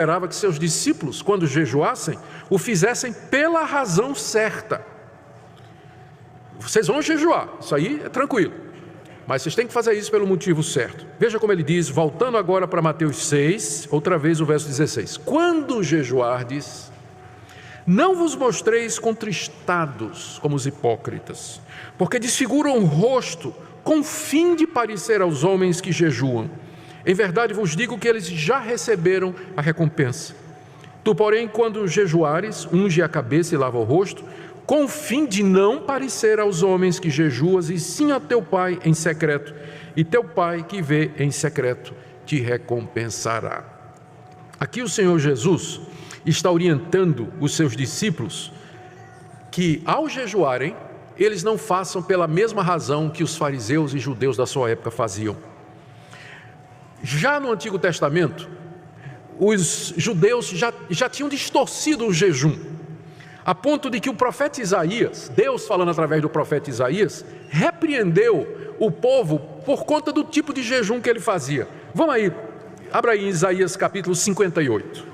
esperava que seus discípulos, quando jejuassem, o fizessem pela razão certa. Vocês vão jejuar, isso aí é tranquilo, mas vocês têm que fazer isso pelo motivo certo. Veja como ele diz, voltando agora para Mateus 6, outra vez o verso 16. Quando jejuardes, não vos mostreis contristados como os hipócritas, porque desfiguram o rosto com fim de parecer aos homens que jejuam. Em verdade vos digo que eles já receberam a recompensa. Tu, porém, quando jejuares, unge a cabeça e lava o rosto, com o fim de não parecer aos homens que jejuas, e sim a teu Pai em secreto, e teu Pai que vê em secreto te recompensará. Aqui o Senhor Jesus está orientando os seus discípulos que, ao jejuarem, eles não façam pela mesma razão que os fariseus e judeus da sua época faziam. Já no Antigo Testamento, os judeus já tinham distorcido o jejum, a ponto de que o profeta Isaías, Deus falando através do profeta Isaías, repreendeu o povo por conta do tipo de jejum que ele fazia. Vamos aí, abra aí Isaías capítulo 58.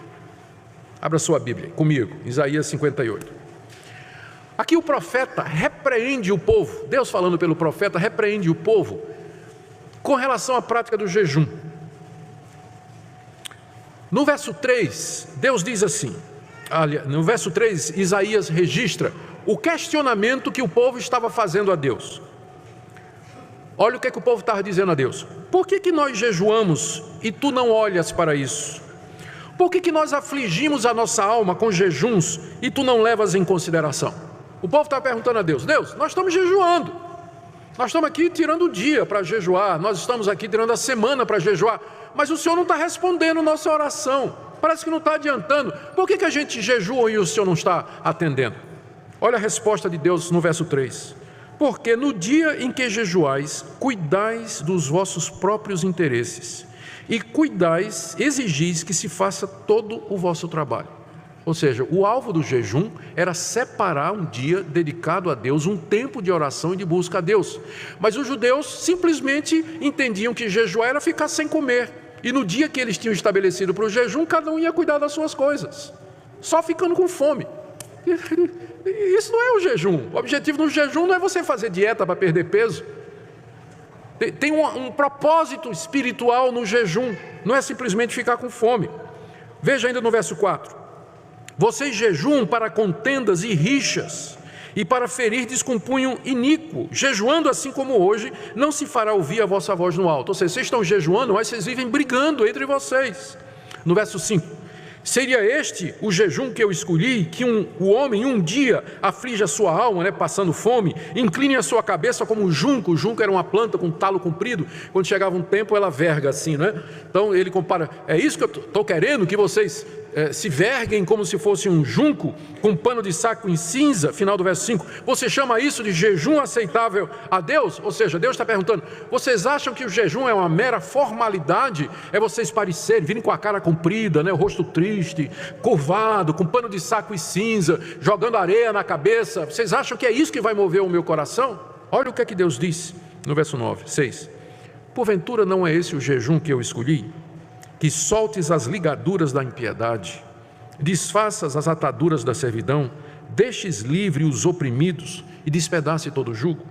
Abra sua Bíblia comigo, Isaías 58. Aqui o profeta repreende o povo, Deus falando pelo profeta, repreende o povo com relação à prática do jejum. No verso 3, Deus diz assim, no verso 3, Isaías registra o questionamento que o povo estava fazendo a Deus. Olha o que o povo estava dizendo a Deus. Por que nós jejuamos e tu não olhas para isso? Por que nós afligimos a nossa alma com jejuns e tu não levas em consideração? O povo estava perguntando a Deus, Deus, nós estamos jejuando, nós estamos aqui tirando o dia para jejuar, nós estamos aqui tirando a semana para jejuar, mas o Senhor não está respondendo nossa oração. Parece que não está adiantando. Por que a gente jejua e o Senhor não está atendendo? Olha a resposta de Deus no verso 3. Porque no dia em que jejuais, cuidais dos vossos próprios interesses, e cuidais, exigis que se faça todo o vosso trabalho. Ou seja, o alvo do jejum era separar um dia dedicado a Deus, um tempo de oração e de busca a Deus. Mas os judeus simplesmente entendiam que jejuar era ficar sem comer. E no dia que eles tinham estabelecido para o jejum, cada um ia cuidar das suas coisas, só ficando com fome. Isso não é o jejum. O objetivo do jejum não é você fazer dieta para perder peso. Tem um propósito espiritual no jejum, não é simplesmente ficar com fome. Veja ainda no verso 4. Vocês jejuam para contendas e rixas, e para ferirdes com punho iníquo, jejuando assim como hoje, não se fará ouvir a vossa voz no alto. Ou seja, vocês estão jejuando, mas vocês vivem brigando entre vocês. No verso 5, seria este o jejum que eu escolhi, que o homem um dia aflige a sua alma, passando fome, incline a sua cabeça como o junco era uma planta com talo comprido, quando chegava um tempo ela verga assim, Então ele compara, é isso que eu estou querendo, que vocês se verguem como se fosse um junco, com um pano de saco em cinza, final do verso 5, você chama isso de jejum aceitável a Deus? Ou seja, Deus está perguntando, vocês acham que o jejum é uma mera formalidade? É vocês parecerem, virem com a cara comprida, o rosto triste, curvado, com pano de saco e cinza, jogando areia na cabeça, vocês acham que é isso que vai mover o meu coração? Olha o que é que Deus diz no verso 6, porventura não é esse o jejum que eu escolhi? Que soltes as ligaduras da impiedade, desfaças as ataduras da servidão, deixes livre os oprimidos e despedace todo o jugo.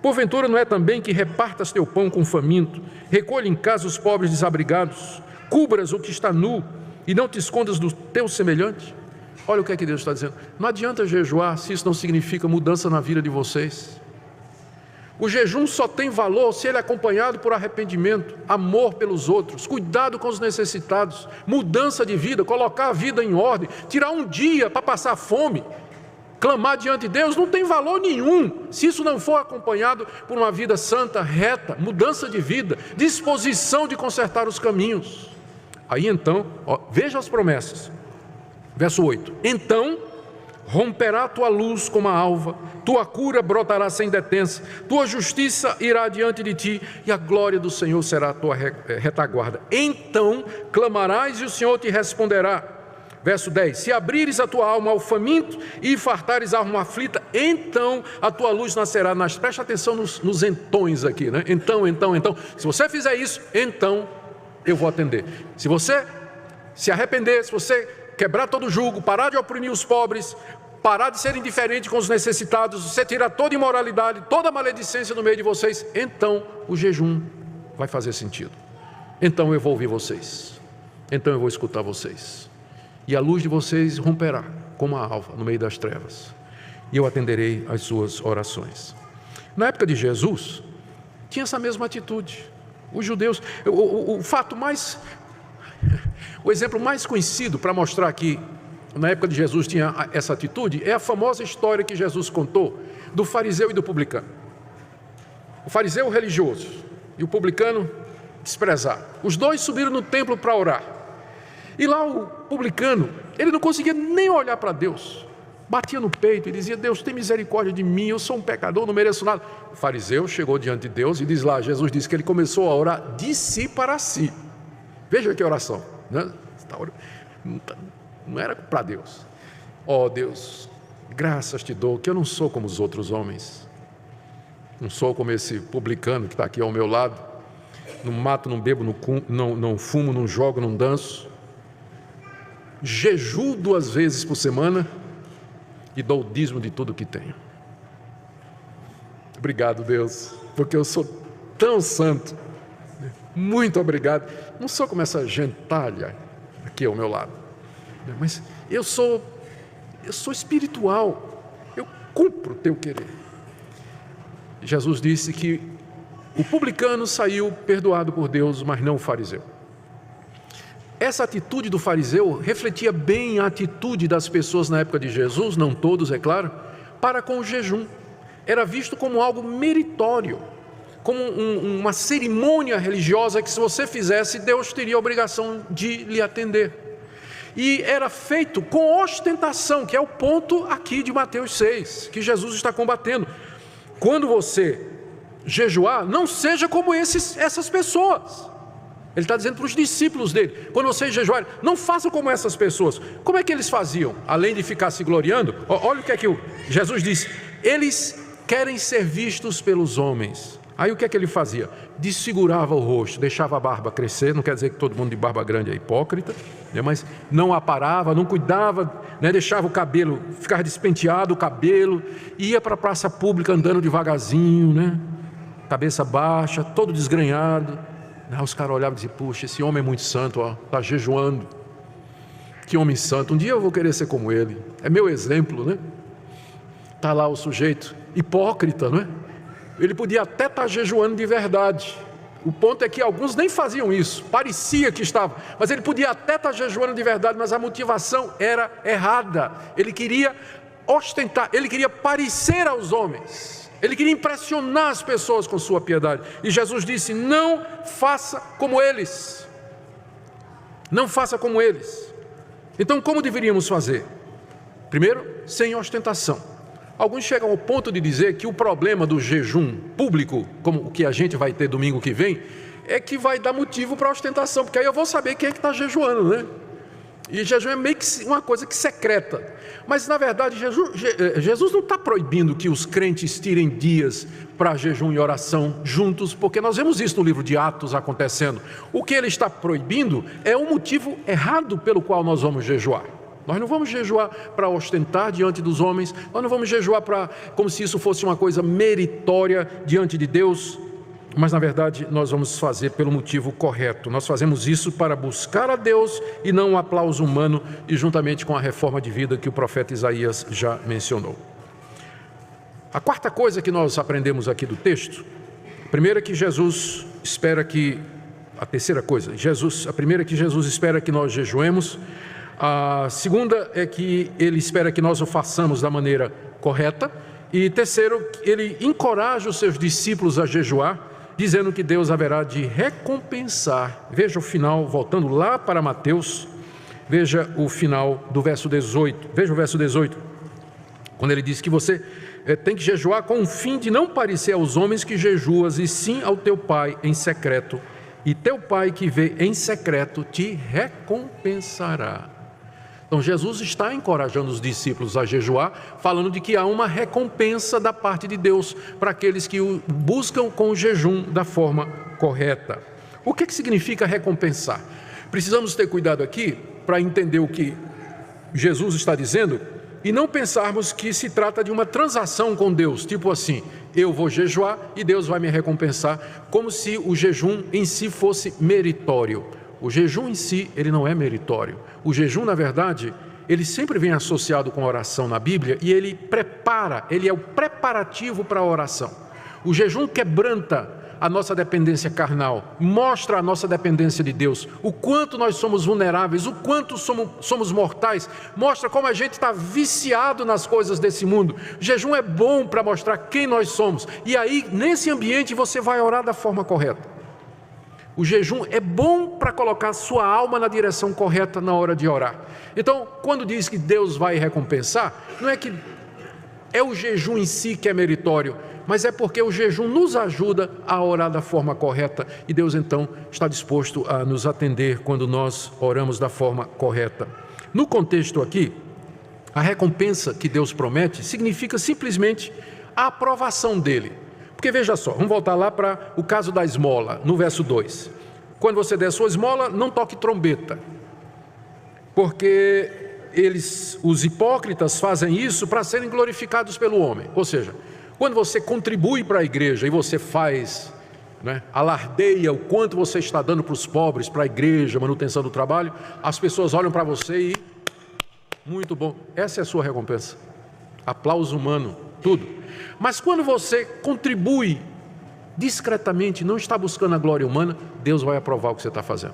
Porventura não é também que repartas teu pão com o faminto, recolhe em casa os pobres desabrigados, cubras o que está nu e não te escondas do teu semelhante? Olha o que é que Deus está dizendo. Não adianta jejuar se isso não significa mudança na vida de vocês. O jejum só tem valor se ele é acompanhado por arrependimento, amor pelos outros, cuidado com os necessitados, mudança de vida, colocar a vida em ordem, tirar um dia para passar fome, clamar diante de Deus, não tem valor nenhum, se isso não for acompanhado por uma vida santa, reta, mudança de vida, disposição de consertar os caminhos. Aí então, veja as promessas, verso 8, então romperá tua luz como a alva, tua cura brotará sem detença, tua justiça irá diante de ti, e a glória do Senhor será a tua retaguarda. Então clamarás e o Senhor te responderá. Verso 10, se abrires a tua alma ao faminto e fartares a alma aflita, então a tua luz nascerá. Preste atenção nos entões aqui, Então, se você fizer isso, então eu vou atender. Se você se arrepender, se você quebrar todo o jugo, parar de oprimir os pobres, parar de ser indiferente com os necessitados, você tirar toda imoralidade, toda maledicência no meio de vocês, então o jejum vai fazer sentido. Então eu vou ouvir vocês, então eu vou escutar vocês, e a luz de vocês romperá como a alva no meio das trevas, e eu atenderei às suas orações. Na época de Jesus, tinha essa mesma atitude. Os judeus, o exemplo mais conhecido para mostrar que na época de Jesus tinha essa atitude, é a famosa história que Jesus contou do fariseu e do publicano. O fariseu religioso e o publicano desprezado. Os dois subiram no templo para orar. E lá o publicano, ele não conseguia nem olhar para Deus. Batia no peito e dizia: Deus, tem misericórdia de mim, eu sou um pecador, não mereço nada. O fariseu chegou diante de Deus e diz lá, Jesus disse que ele começou a orar de si para si. Veja que oração, né? Não era para Deus. Ó Deus, graças te dou que eu não sou como os outros homens. Não sou como esse publicano que está aqui ao meu lado. Não mato, não bebo, não fumo, não jogo, não danço. Jejuo 2 vezes por semana e dou o dízimo de tudo que tenho. Obrigado, Deus, porque eu sou tão santo. Muito obrigado. Não sou como essa gentalha aqui ao meu lado, mas eu sou espiritual. Eu cumpro o teu querer. Jesus disse que o publicano saiu perdoado por Deus, mas não o fariseu. Essa atitude do fariseu refletia bem a atitude das pessoas na época de Jesus, não todos, é claro, para com o jejum. Era visto como algo meritório, como uma cerimônia religiosa que, se você fizesse, Deus teria a obrigação de lhe atender. E era feito com ostentação, que é o ponto aqui de Mateus 6, que Jesus está combatendo. Quando você jejuar, não seja como essas pessoas. Ele está dizendo para os discípulos dele: quando vocês jejuarem, não façam como essas pessoas. Como é que eles faziam? Além de ficar se gloriando, olha o que é que Jesus disse: eles querem ser vistos pelos homens. Aí o que é que ele fazia? Desfigurava o rosto, deixava a barba crescer. Não quer dizer que todo mundo de barba grande é hipócrita, né? Mas não aparava, não cuidava, né? Deixava o cabelo, ficava despenteado o cabelo, ia para a praça pública andando devagarzinho, né? Cabeça baixa, todo desgrenhado. Os caras olhavam e diziam: puxa, esse homem é muito santo, está jejuando. Que homem santo, um dia eu vou querer ser como ele. É meu exemplo, né? Está lá o sujeito hipócrita, não é? Ele podia até estar jejuando de verdade. O ponto é que alguns nem faziam isso, parecia que estava, mas ele podia até estar jejuando de verdade, mas a motivação era errada. Ele queria ostentar, ele queria parecer aos homens, ele queria impressionar as pessoas com sua piedade. E Jesus disse: não faça como eles. Não faça como eles. Então, como deveríamos fazer? Primeiro, sem ostentação. Alguns chegam ao ponto de dizer que o problema do jejum público, como o que a gente vai ter domingo que vem, é que vai dar motivo para ostentação, porque aí eu vou saber quem é que está jejuando, né? E jejum é meio que uma coisa que secreta. Mas, na verdade, Jesus não está proibindo que os crentes tirem dias para jejum e oração juntos, porque nós vemos isso no livro de Atos acontecendo. O que ele está proibindo é um motivo errado pelo qual nós vamos jejuar. Nós não vamos jejuar para ostentar diante dos homens, nós não vamos jejuar como se isso fosse uma coisa meritória diante de Deus, mas na verdade nós vamos fazer pelo motivo correto. Nós fazemos isso para buscar a Deus e não o aplauso humano, e juntamente com a reforma de vida que o profeta Isaías já mencionou. A quarta coisa que nós aprendemos aqui do texto, a primeira é que Jesus espera que, a terceira coisa, a primeira é que Jesus espera que nós jejuemos. A segunda é que ele espera que nós o façamos da maneira correta. E terceiro, ele encoraja os seus discípulos a jejuar, dizendo que Deus haverá de recompensar. Veja o final, voltando lá para Mateus, veja o final do verso 18. Veja o verso 18, quando ele diz que você tem que jejuar com o fim de não parecer aos homens que jejuas, e sim ao teu Pai em secreto. E teu Pai que vê em secreto te recompensará. Então Jesus está encorajando os discípulos a jejuar, falando de que há uma recompensa da parte de Deus para aqueles que o buscam com o jejum da forma correta. O que significa recompensar? Precisamos ter cuidado aqui para entender o que Jesus está dizendo e não pensarmos que se trata de uma transação com Deus, tipo assim, eu vou jejuar e Deus vai me recompensar, como se o jejum em si fosse meritório. O jejum em si, ele não é meritório. O jejum, na verdade, ele sempre vem associado com a oração na Bíblia e ele é o preparativo para a oração. O jejum quebranta a nossa dependência carnal, mostra a nossa dependência de Deus, o quanto nós somos vulneráveis, o quanto somos mortais, mostra como a gente está viciado nas coisas desse mundo. O jejum é bom para mostrar quem nós somos, e aí nesse ambiente você vai orar da forma correta. O jejum é bom para colocar sua alma na direção correta na hora de orar. Então, quando diz que Deus vai recompensar, não é que é o jejum em si que é meritório, mas é porque o jejum nos ajuda a orar da forma correta e Deus então está disposto a nos atender quando nós oramos da forma correta. No contexto aqui, a recompensa que Deus promete significa simplesmente a aprovação dele. Porque veja só, vamos voltar lá para o caso da esmola, no verso 2. Quando você der sua esmola, não toque trombeta, porque os hipócritas fazem isso para serem glorificados pelo homem. Ou seja, quando você contribui para a igreja e você faz, alardeia o quanto você está dando para os pobres, para a igreja, manutenção do trabalho, as pessoas olham para você e, muito bom, essa é a sua recompensa. Aplauso humano, tudo. Mas quando você contribui discretamente, não está buscando a glória humana, Deus vai aprovar o que você está fazendo.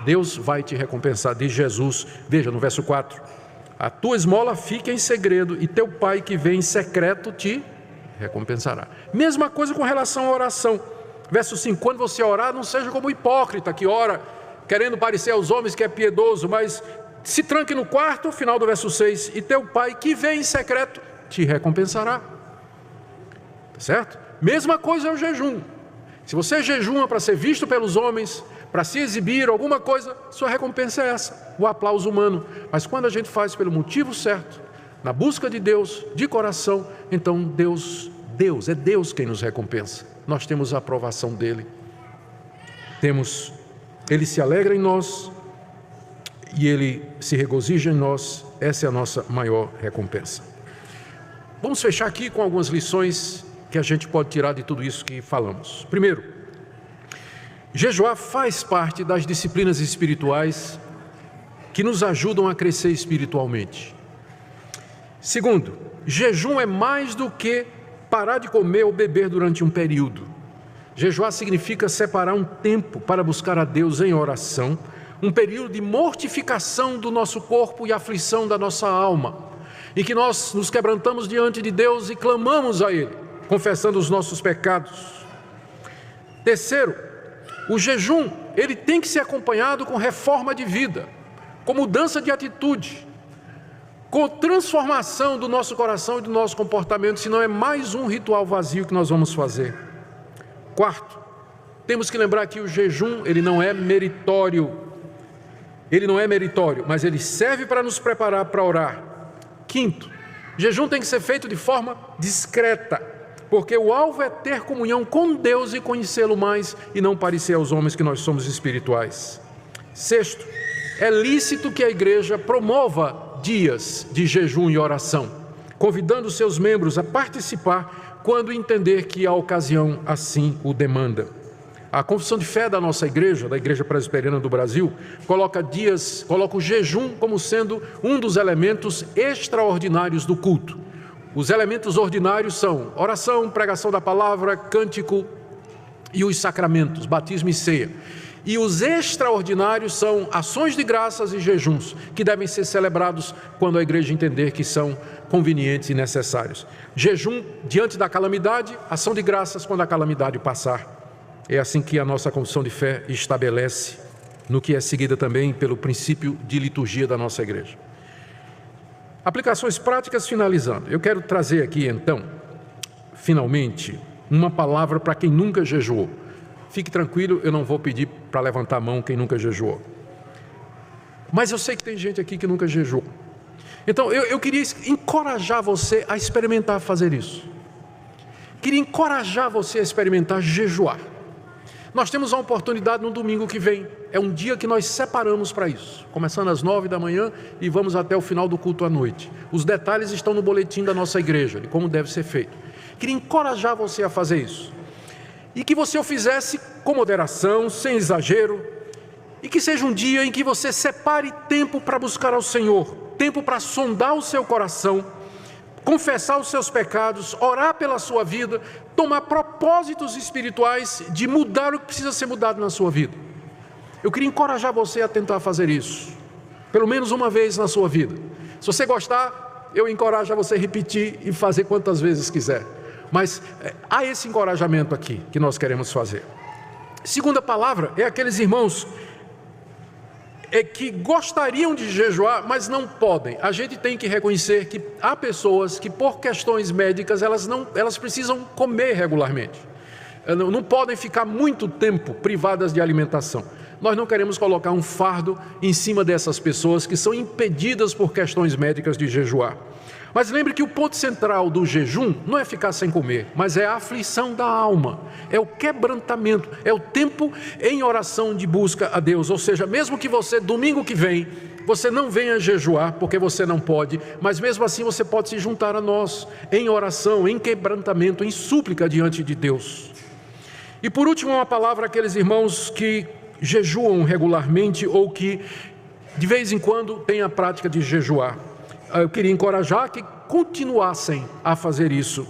Deus vai te recompensar, diz Jesus, veja no verso 4, a tua esmola fica em segredo e teu pai que vem em secreto te recompensará. Mesma coisa com relação à oração. Verso 5, quando você orar, não seja como o hipócrita que ora, querendo parecer aos homens que é piedoso, mas se tranque no quarto, final do verso 6, e teu pai que vem em secreto te recompensará. Tá certo? Mesma coisa é o jejum. Se você jejuma para ser visto pelos homens, para se exibir alguma coisa, sua recompensa é essa, o aplauso humano. Mas quando a gente faz pelo motivo certo, na busca de Deus, de coração, então é Deus quem nos recompensa. Nós temos a aprovação dele. Ele se alegra em nós e ele se regozija em nós. Essa é a nossa maior recompensa. Vamos fechar aqui com algumas lições que a gente pode tirar de tudo isso que falamos. Primeiro, jejuar faz parte das disciplinas espirituais que nos ajudam a crescer espiritualmente. Segundo, jejum é mais do que parar de comer ou beber durante um período. Jejuar significa separar um tempo para buscar a Deus em oração, um período de mortificação do nosso corpo e aflição da nossa alma, em que nós nos quebrantamos diante de Deus e clamamos a Ele, confessando os nossos pecados. Terceiro, o jejum, ele tem que ser acompanhado com reforma de vida, com mudança de atitude, com transformação do nosso coração e do nosso comportamento, senão é mais um ritual vazio que nós vamos fazer. Quarto, temos que lembrar que o jejum, ele não é meritório, mas ele serve para nos preparar para orar. Quinto, jejum tem que ser feito de forma discreta, porque o alvo é ter comunhão com Deus e conhecê-lo mais e não parecer aos homens que nós somos espirituais. Sexto, é lícito que a igreja promova dias de jejum e oração, convidando seus membros a participar quando entender que a ocasião assim o demanda. A confissão de fé da nossa igreja, da Igreja Presbiteriana do Brasil, coloca o jejum como sendo um dos elementos extraordinários do culto. Os elementos ordinários são oração, pregação da palavra, cântico e os sacramentos, batismo e ceia. E os extraordinários são ações de graças e jejuns, que devem ser celebrados quando a igreja entender que são convenientes e necessários. Jejum diante da calamidade, ação de graças quando a calamidade passar. É assim que a nossa confissão de fé estabelece, no que é seguida também pelo princípio de liturgia da nossa igreja. Aplicações práticas finalizando. Eu quero trazer aqui então, finalmente, uma palavra para quem nunca jejuou. Fique tranquilo, eu não vou pedir para levantar a mão quem nunca jejuou. Mas eu sei que tem gente aqui que nunca jejuou. Então eu queria encorajar você a experimentar fazer isso. Queria encorajar você a experimentar jejuar. Nós temos uma oportunidade no domingo que vem. É um dia que nós separamos para isso, começando às 9 da manhã e vamos até o final do culto à noite. Os detalhes estão no boletim da nossa igreja, de como deve ser feito. Queria encorajar você a fazer isso, e que você o fizesse com moderação, sem exagero, e que seja um dia em que você separe tempo para buscar ao Senhor, tempo para sondar o seu coração, confessar os seus pecados, orar pela sua vida, tomar propósitos espirituais de mudar o que precisa ser mudado na sua vida. Eu queria encorajar você a tentar fazer isso, pelo menos uma vez na sua vida. Se você gostar, eu encorajo a você repetir e fazer quantas vezes quiser. Mas há esse encorajamento aqui que nós queremos fazer. Segunda palavra é aqueles irmãos que gostariam de jejuar, mas não podem. A gente tem que reconhecer que há pessoas que por questões médicas elas precisam comer regularmente. Não podem ficar muito tempo privadas de alimentação. Nós não queremos colocar um fardo em cima dessas pessoas que são impedidas por questões médicas de jejuar. Mas lembre que o ponto central do jejum não é ficar sem comer, mas é a aflição da alma, é o quebrantamento, é o tempo em oração de busca a Deus. Ou seja, mesmo que você, domingo que vem, você não venha jejuar, porque você não pode, mas mesmo assim você pode se juntar a nós, em oração, em quebrantamento, em súplica diante de Deus. E por último, uma palavra àqueles irmãos que jejuam regularmente ou que de vez em quando têm a prática de jejuar. Eu queria encorajar que continuassem a fazer isso,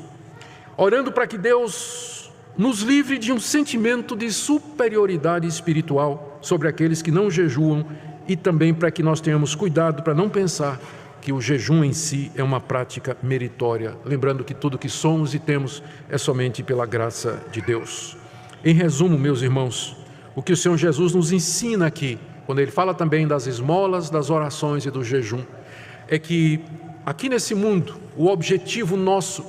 orando para que Deus nos livre de um sentimento de superioridade espiritual sobre aqueles que não jejuam, e também para que nós tenhamos cuidado para não pensar que o jejum em si é uma prática meritória, lembrando que tudo que somos e temos é somente pela graça de Deus. Em resumo, meus irmãos, o que o Senhor Jesus nos ensina aqui, quando Ele fala também das esmolas, das orações e do jejum, é que aqui nesse mundo, o objetivo nosso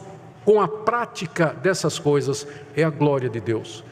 com a prática dessas coisas é a glória de Deus.